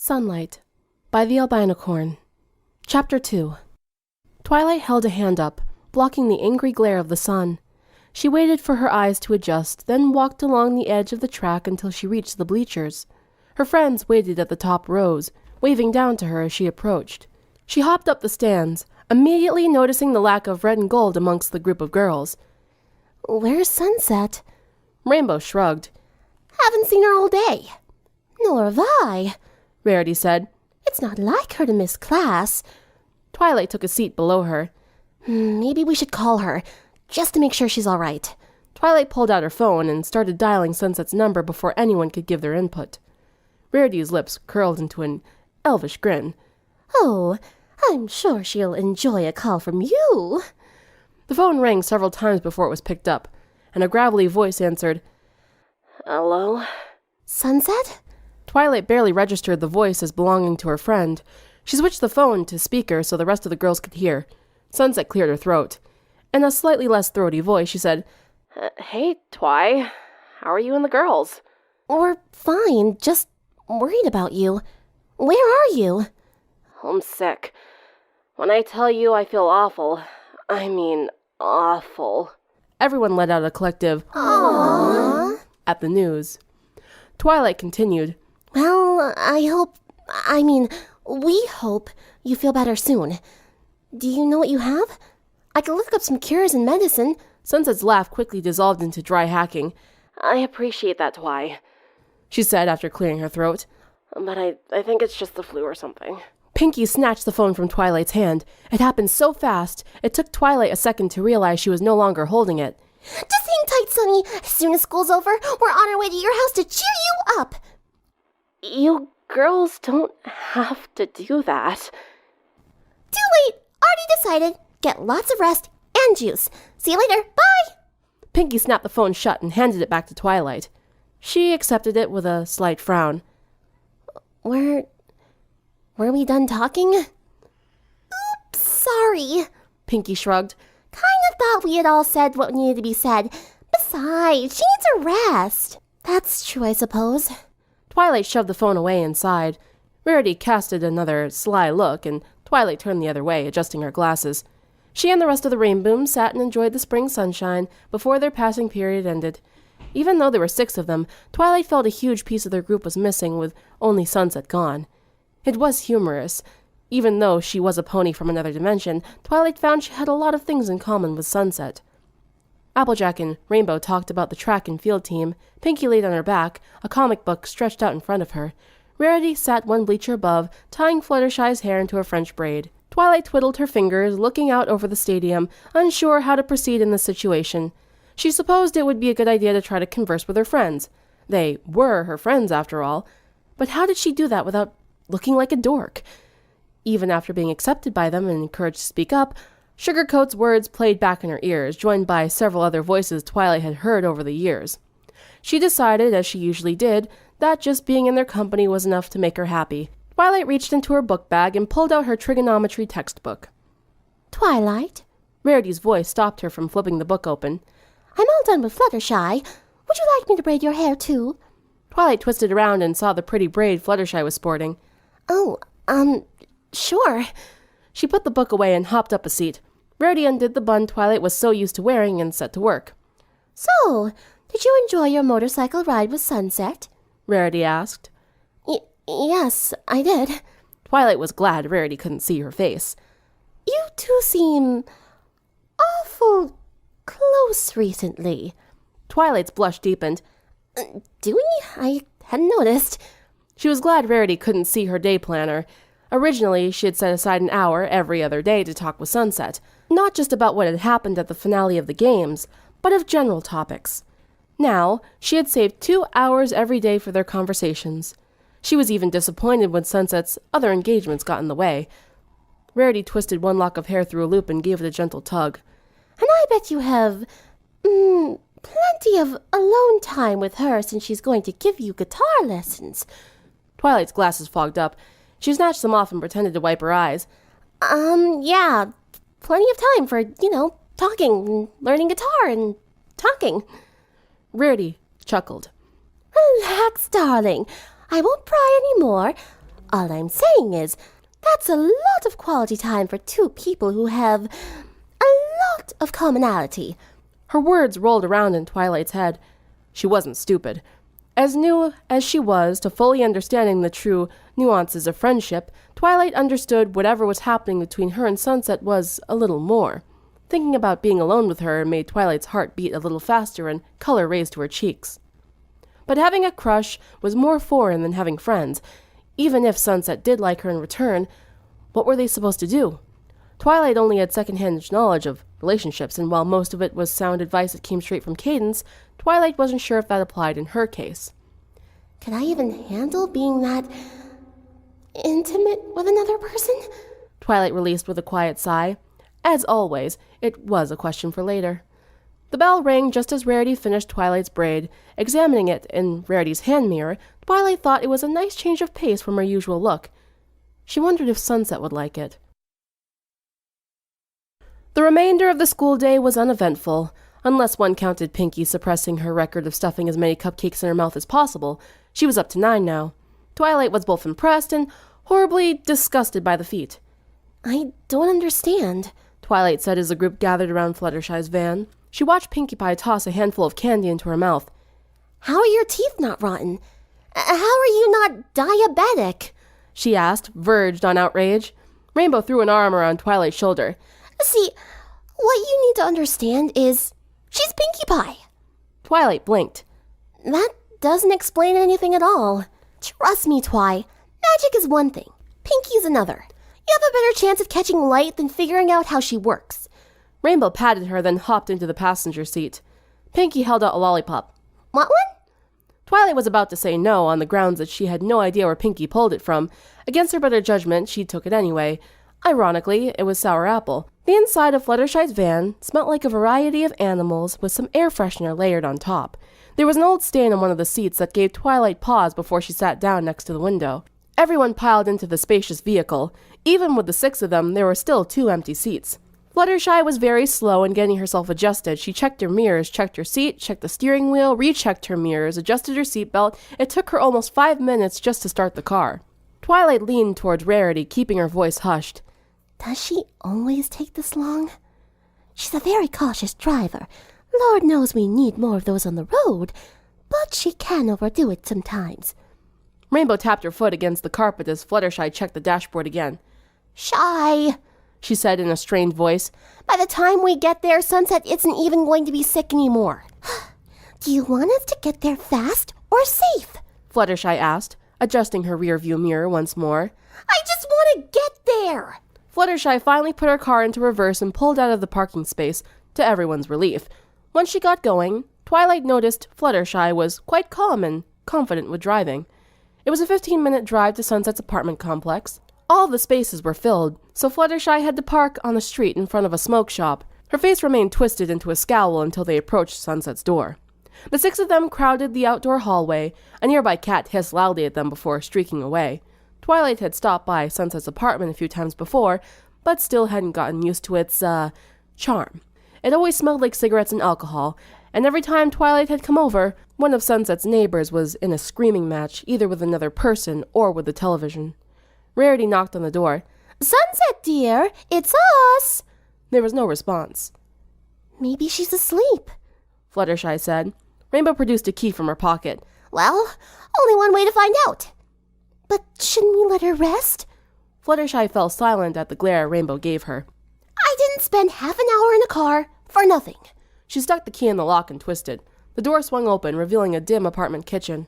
Sunlight by the Albinocorn. Chapter 2. Twilight held a hand up, blocking the angry glare of the sun. She waited for her eyes to adjust, then walked along the edge of the track until she reached the bleachers. Her friends waited at the top rows, waving down to her as she approached. She hopped up the stands, immediately noticing the lack of red and gold amongst the group of girls. "Where's Sunset?" Rainbow shrugged. "Haven't seen her all day." "Nor have I," Rarity said. "It's not like her to miss class." Twilight took a seat below her. Maybe we should call her, just to make sure she's all right." Twilight pulled out her phone and started dialing Sunset's number before anyone could give their input. Rarity's lips curled into an elvish grin. "Oh, I'm sure she'll enjoy a call from you." The phone rang several times before it was picked up, and a gravelly voice answered, "Hello?" "Sunset?" Twilight barely registered the voice as belonging to her friend. She switched the phone to speaker so the rest of the girls could hear. Sunset cleared her throat. In a slightly less throaty voice, she said, "Hey, Twi. How are you and the girls?" "We're fine, just worried about you. Where are you?" "Homesick. When I tell you I feel awful, I mean awful." Everyone let out a collective "Aww" at the news. Twilight continued, "Well, we hope you feel better soon. Do you know what you have? I can look up some cures and medicine." Sunset's laugh quickly dissolved into dry hacking. "I appreciate that, Twi," she said after clearing her throat. "But I think it's just the flu or something." Pinky snatched the phone from Twilight's hand. It happened so fast, it took Twilight a second to realize she was no longer holding it. "Just hang tight, Sunny. As soon as school's over, we're on our way to your house to cheer you up." "You girls don't have to do that." "Too late. Already decided. Get lots of rest and juice. See you later. Bye." Pinky snapped the phone shut and handed it back to Twilight. She accepted it with a slight frown. Were we done talking?" "Oops, sorry." Pinky shrugged. "Kind of thought we had all said what needed to be said. Besides, she needs a rest." "That's true, I suppose." Twilight shoved the phone away and sighed. Rarity casted another sly look, and Twilight turned the other way, adjusting her glasses. She and the rest of the Rainboom sat and enjoyed the spring sunshine before their passing period ended. Even though there were 6 of them, Twilight felt a huge piece of their group was missing, with only Sunset gone. It was humorous. Even though she was a pony from another dimension, Twilight found she had a lot of things in common with Sunset. Applejack and Rainbow talked about the track and field team. Pinky laid on her back, a comic book stretched out in front of her. Rarity sat one bleacher above, tying Fluttershy's hair into a French braid. Twilight twiddled her fingers, looking out over the stadium, unsure how to proceed in the situation. She supposed it would be a good idea to try to converse with her friends. They were her friends, after all. But how did she do that without looking like a dork? Even after being accepted by them and encouraged to speak up, Sugarcoat's words played back in her ears, joined by several other voices Twilight had heard over the years. She decided, as she usually did, that just being in their company was enough to make her happy. Twilight reached into her book bag and pulled out her trigonometry textbook. "Twilight?" Rarity's voice stopped her from flipping the book open. "I'm all done with Fluttershy. Would you like me to braid your hair, too?" Twilight twisted around and saw the pretty braid Fluttershy was sporting. "Oh, sure." She put the book away and hopped up a seat. Rarity undid the bun Twilight was so used to wearing and set to work. "So, did you enjoy your motorcycle ride with Sunset?" Rarity asked. Yes, I did." Twilight was glad Rarity couldn't see her face. "You two seem awful close recently." Twilight's blush deepened. "Do we? I hadn't noticed." She was glad Rarity couldn't see her day planner. Originally, she had set aside an hour every other day to talk with Sunset, not just about what had happened at the finale of the games, but of general topics. Now, she had saved 2 hours every day for their conversations. She was even disappointed when Sunset's other engagements got in the way. Rarity twisted one lock of hair through a loop and gave it a gentle tug. "And I bet you have, plenty of alone time with her since she's going to give you guitar lessons." Twilight's glasses fogged up. She snatched them off and pretended to wipe her eyes. Yeah, plenty of time for, talking and learning guitar and talking." Rarity chuckled. "Relax, darling. I won't pry any more. All I'm saying is, that's a lot of quality time for two people who have a lot of commonality. Her words rolled around in Twilight's head. She wasn't stupid. As new as she was to fully understanding the true nuances of friendship, Twilight understood whatever was happening between her and Sunset was a little more. Thinking about being alone with her made Twilight's heart beat a little faster and color raised to her cheeks. But having a crush was more foreign than having friends. Even if Sunset did like her in return, what were they supposed to do? Twilight only had second-hand knowledge of relationships, and while most of it was sound advice that came straight from Cadence, Twilight wasn't sure if that applied in her case. Can I even handle being that intimate with another person? Twilight released with a quiet sigh. As always, it was a question for later. The bell rang just as Rarity finished Twilight's braid. Examining it in Rarity's hand mirror, Twilight thought it was a nice change of pace from her usual look. She wondered if Sunset would like it. The remainder of the school day was uneventful, unless one counted Pinky suppressing her record of stuffing as many cupcakes in her mouth as possible. She was up to 9 now. Twilight was both impressed and horribly disgusted by the feat. I don't understand, Twilight said as the group gathered around Fluttershy's van. She watched Pinkie Pie toss a handful of candy into her mouth. How are your teeth not rotten? How are you not diabetic? She asked, verged on outrage. Rainbow threw an arm around Twilight's shoulder. See, what you need to understand is she's Pinkie Pie. Twilight blinked. That doesn't explain anything at all. Trust me, Twi. Magic is one thing. Pinky's another. You have a better chance of catching light than figuring out how she works. Rainbow patted her, then hopped into the passenger seat. Pinkie held out a lollipop. Want one? Twilight was about to say no on the grounds that she had no idea where Pinkie pulled it from. Against her better judgment, she took it anyway. Ironically, it was sour apple. The inside of Fluttershy's van smelt like a variety of animals with some air freshener layered on top. There was an old stain on one of the seats that gave Twilight pause before she sat down next to the window. Everyone piled into the spacious vehicle. Even with the 6 of them, there were still 2 empty seats. Fluttershy was very slow in getting herself adjusted. She checked her mirrors, checked her seat, checked the steering wheel, rechecked her mirrors, adjusted her seatbelt. It took her almost 5 minutes just to start the car. Twilight leaned towards Rarity, keeping her voice hushed. Does she always take this long? She's a very cautious driver. Lord knows we need more of those on the road, but she can overdo it sometimes. Rainbow tapped her foot against the carpet as Fluttershy checked the dashboard again. Shy, she said in a strained voice. By the time we get there, Sunset isn't even going to be sick anymore. Do you want us to get there fast or safe? Fluttershy asked, adjusting her rear-view mirror once more. I just want to get there. Fluttershy finally put her car into reverse and pulled out of the parking space, to everyone's relief. Once she got going, Twilight noticed Fluttershy was quite calm and confident with driving. It was a 15-minute drive to Sunset's apartment complex. All the spaces were filled, so Fluttershy had to park on the street in front of a smoke shop. Her face remained twisted into a scowl until they approached Sunset's door. The 6 of them crowded the outdoor hallway. A nearby cat hissed loudly at them before streaking away. Twilight had stopped by Sunset's apartment a few times before, but still hadn't gotten used to its, charm. It always smelled like cigarettes and alcohol, and every time Twilight had come over, one of Sunset's neighbors was in a screaming match, either with another person or with the television. Rarity knocked on the door. Sunset, dear, it's us. There was no response. Maybe she's asleep, Fluttershy said. Rainbow produced a key from her pocket. Well, only one way to find out. But shouldn't we let her rest? Fluttershy fell silent at the glare Rainbow gave her. I didn't spend half an hour in a car for nothing. She stuck the key in the lock and twisted. The door swung open, revealing a dim apartment kitchen.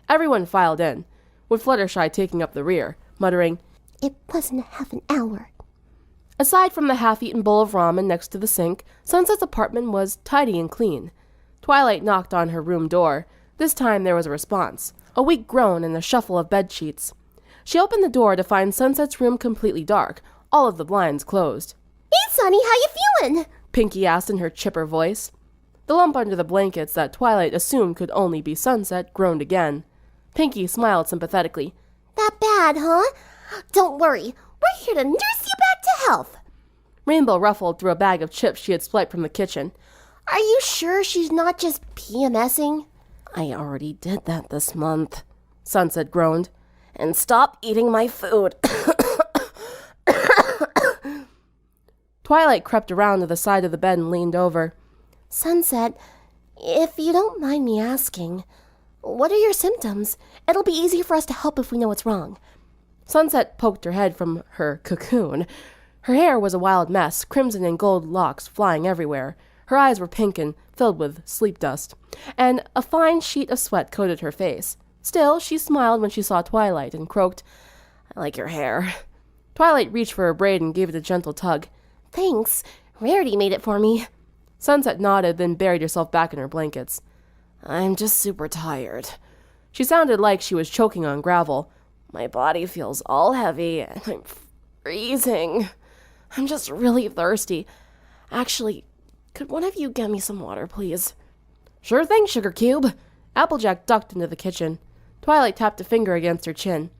Everyone filed in, with Fluttershy taking up the rear, muttering, It wasn't half an hour. Aside from the half-eaten bowl of ramen next to the sink, Sunset's apartment was tidy and clean. Twilight knocked on her room door. This time there was a response, a weak groan and a shuffle of bedsheets. She opened the door to find Sunset's room completely dark, all of the blinds closed. Hey, Sunny, how you feeling? Pinkie asked in her chipper voice. The lump under the blankets that Twilight assumed could only be Sunset groaned again. Pinkie smiled sympathetically. That bad, huh? Don't worry. We're here to nurse you back to health. Rainbow ruffled through a bag of chips she had swiped from the kitchen. Are you sure she's not just PMSing? I already did that this month, Sunset groaned. and stop eating my food. Twilight crept around to the side of the bed and leaned over. Sunset, if you don't mind me asking, what are your symptoms? It'll be easy for us to help if we know what's wrong. Sunset poked her head from her cocoon. Her hair was a wild mess, crimson and gold locks flying everywhere. Her eyes were pink and filled with sleep dust, and a fine sheet of sweat coated her face. Still, she smiled when she saw Twilight and croaked, "I like your hair." Twilight reached for her braid and gave it a gentle tug. Thanks. Rarity made it for me. Sunset nodded, then buried herself back in her blankets. "I'm just super tired." She sounded like she was choking on gravel. "My body feels all heavy, and I'm freezing. I'm just really thirsty. Actually, could one of you get me some water, please?" "Sure thing, Sugar Cube." Applejack ducked into the kitchen. Twilight tapped a finger against her chin.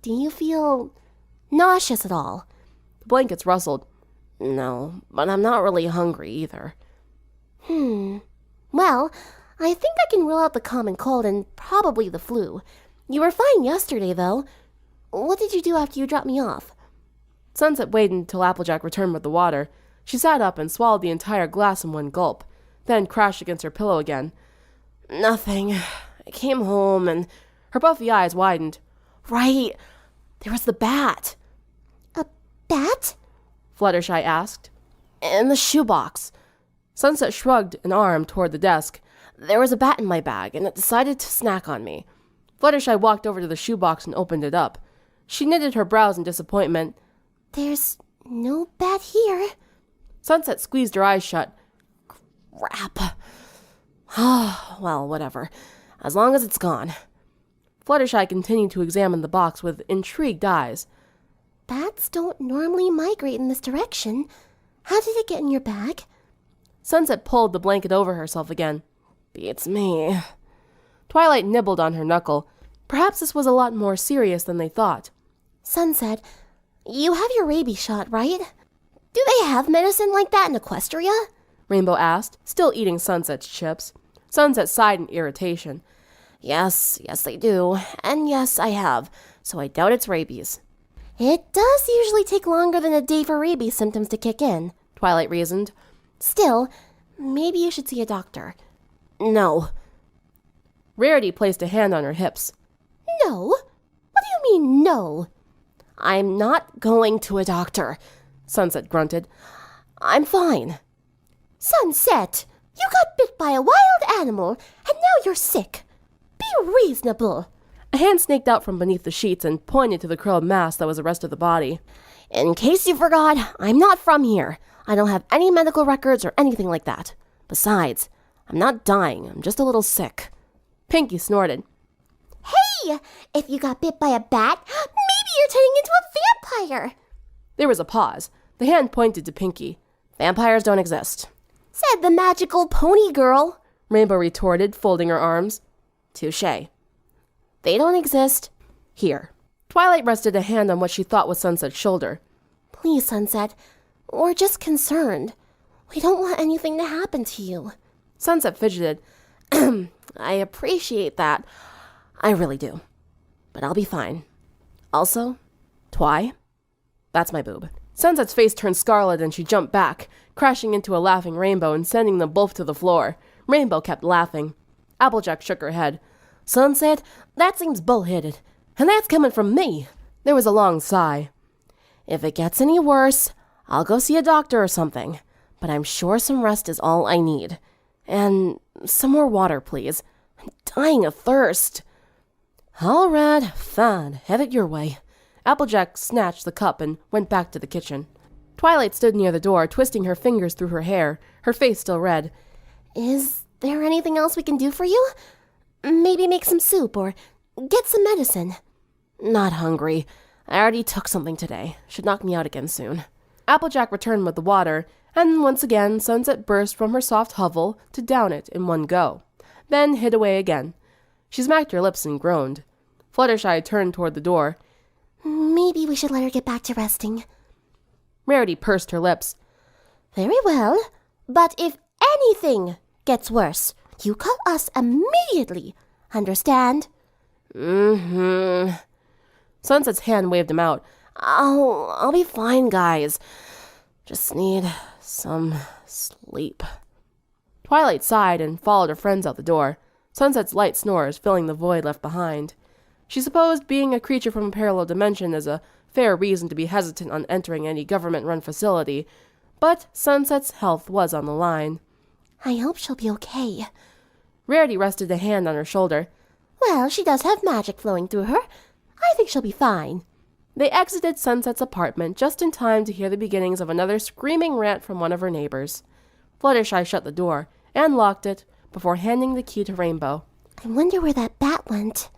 Do you feel nauseous at all? The blankets rustled. "No, but I'm not really hungry either." Well, I think I can rule out the common cold and probably the flu. You were fine yesterday, though. What did you do after you dropped me off? Sunset waited until Applejack returned with the water. She sat up and swallowed the entire glass in one gulp, then crashed against her pillow again. "Nothing. I came home and..." Her puffy eyes widened. "Right. There was the bat." A bat? Fluttershy asked. "In the shoebox." Sunset shrugged an arm toward the desk. "There was a bat in my bag, and it decided to snack on me." Fluttershy walked over to the shoebox and opened it up. She knitted her brows in disappointment. There's no bat here. Sunset squeezed her eyes shut. "Crap." "Well, whatever. As long as it's gone." Fluttershy continued to examine the box with intrigued eyes. Bats don't normally migrate in this direction. How did it get in your bag? Sunset pulled the blanket over herself again. "Beats me." Twilight nibbled on her knuckle. Perhaps this was a lot more serious than they thought. Sunset, you have your rabies shot, right? Do they have medicine like that in Equestria? Rainbow asked, still eating Sunset's chips. Sunset sighed in irritation. Yes, they do. And yes, I have. So I doubt it's rabies." It does usually take longer than a day for rabies symptoms to kick in, Twilight reasoned. Still, maybe you should see a doctor. No. Rarity placed a hand on her hips. No? What do you mean, no? "I'm not going to a doctor," Sunset grunted. "I'm fine." Sunset, you got bit by a wild animal, and now you're sick. Be reasonable. A hand snaked out from beneath the sheets and pointed to the curled mass that was the rest of the body. "In case you forgot, I'm not from here. I don't have any medical records or anything like that. Besides, I'm not dying. I'm just a little sick." Pinky snorted. Hey, if you got bit by a bat, maybe you're turning into a vampire. There was a pause. The hand pointed to Pinky. "Vampires don't exist." Said the magical pony girl, Rainbow retorted, folding her arms. "Touché. They don't exist here." Twilight rested a hand on what she thought was Sunset's shoulder. Please, Sunset, we're just concerned. We don't want anything to happen to you. Sunset fidgeted. "I appreciate that. I really do. But I'll be fine. Also, Twi, that's my boob." Sunset's face turned scarlet and she jumped back, crashing into a laughing Rainbow and sending them both to the floor. Rainbow kept laughing. Applejack shook her head. "Sunset, that seems bullheaded. And that's coming from me." There was a long sigh. "If it gets any worse, I'll go see a doctor or something. But I'm sure some rest is all I need. And some more water, please. I'm dying of thirst." "All right, fine. Have it your way." Applejack snatched the cup and went back to the kitchen. Twilight stood near the door, twisting her fingers through her hair, her face still red. Is there anything else we can do for you? Maybe make some soup or get some medicine. "Not hungry. I already took something today. Should knock me out again soon." Applejack returned with the water, and once again Sunset burst from her soft hovel to down it in one go, then hid away again. She smacked her lips and groaned. Fluttershy turned toward the door. Maybe we should let her get back to resting. Rarity pursed her lips. Very well, but if anything gets worse, you call us immediately. Understand? Mm-hmm. Sunset's hand waved him out. I'll be fine, guys. Just need some sleep. Twilight sighed and followed her friends out the door, Sunset's light snores filling the void left behind. She supposed being a creature from a parallel dimension is a fair reason to be hesitant on entering any government-run facility, but Sunset's health was on the line. I hope she'll be okay. Rarity rested a hand on her shoulder. Well, she does have magic flowing through her. I think she'll be fine. They exited Sunset's apartment just in time to hear the beginnings of another screaming rant from one of her neighbors. Fluttershy shut the door and locked it before handing the key to Rainbow. I wonder where that bat went.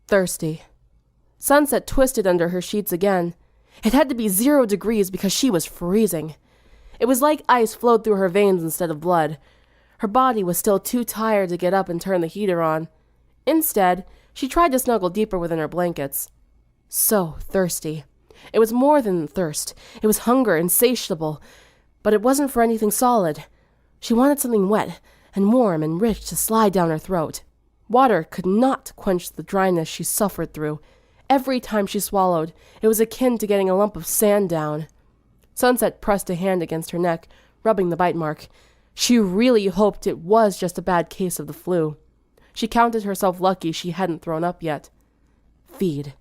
Thirsty. Sunset twisted under her sheets again. It had to be 0 degrees because she was freezing. It was like ice flowed through her veins instead of blood. Her body was still too tired to get up and turn the heater on. Instead, she tried to snuggle deeper within her blankets. So thirsty. It was more than thirst. It was hunger, insatiable. But it wasn't for anything solid. She wanted something wet and warm and rich to slide down her throat. Water could not quench the dryness she suffered through. Every time she swallowed, it was akin to getting a lump of sand down. Sunset pressed a hand against her neck, rubbing the bite mark. She really hoped it was just a bad case of the flu. She counted herself lucky she hadn't thrown up yet. Feed.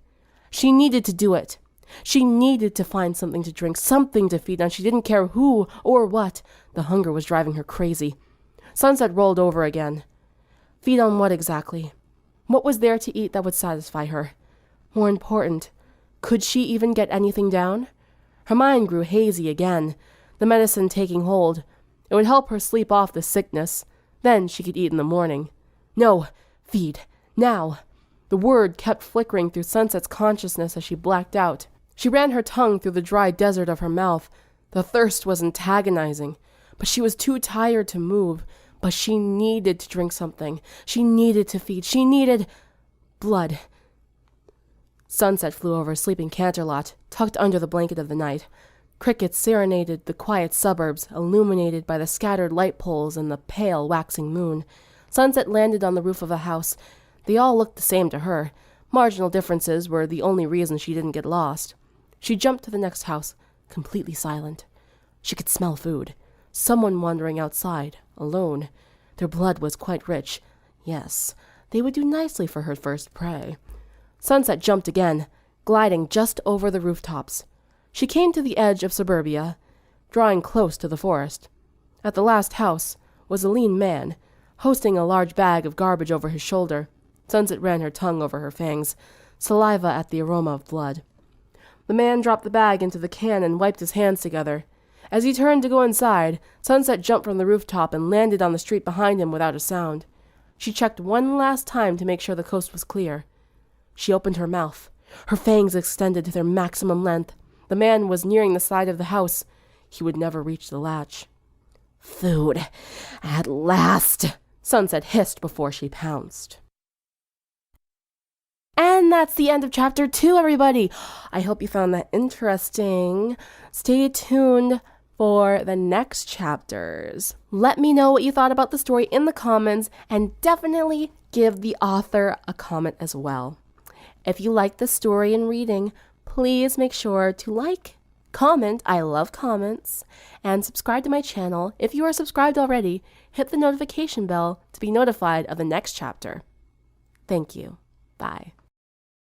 She needed to do it. She needed to find something to drink, something to feed on. She didn't care who or what. The hunger was driving her crazy. Sunset rolled over again. Feed on what exactly? What was there to eat that would satisfy her? More important, could she even get anything down? Her mind grew hazy again, the medicine taking hold. It would help her sleep off the sickness. Then she could eat in the morning. No, feed, now. The word kept flickering through Sunset's consciousness as she blacked out. She ran her tongue through the dry desert of her mouth. The thirst was antagonizing, but she was too tired to move. But she needed to drink something. She needed to feed. She needed blood. Sunset flew over a sleeping Canterlot, tucked under the blanket of the night. Crickets serenaded the quiet suburbs, illuminated by the scattered light poles and the pale waxing moon. Sunset landed on the roof of a house. They all looked the same to her. Marginal differences were the only reason she didn't get lost. She jumped to the next house, completely silent. She could smell food. Someone wandering outside, alone. Their blood was quite rich. Yes, they would do nicely for her first prey. Sunset jumped again, gliding just over the rooftops. She came to the edge of suburbia, drawing close to the forest. At the last house was a lean man, hoisting a large bag of garbage over his shoulder. Sunset ran her tongue over her fangs, saliva at the aroma of blood. The man dropped the bag into the can and wiped his hands together. As he turned to go inside, Sunset jumped from the rooftop and landed on the street behind him without a sound. She checked one last time to make sure the coast was clear. She opened her mouth. Her fangs extended to their maximum length. The man was nearing the side of the house. He would never reach the latch. Food. At last, Sunset hissed before she pounced. And that's the end of chapter 2, everybody. I hope you found that interesting. Stay tuned for the next chapters. Let me know what you thought about the story in the comments, and definitely give the author a comment as well. If you like the story and reading, please make sure to like, comment, I love comments, and subscribe to my channel. If you are subscribed already, hit the notification bell to be notified of the next chapter. Thank you. Bye.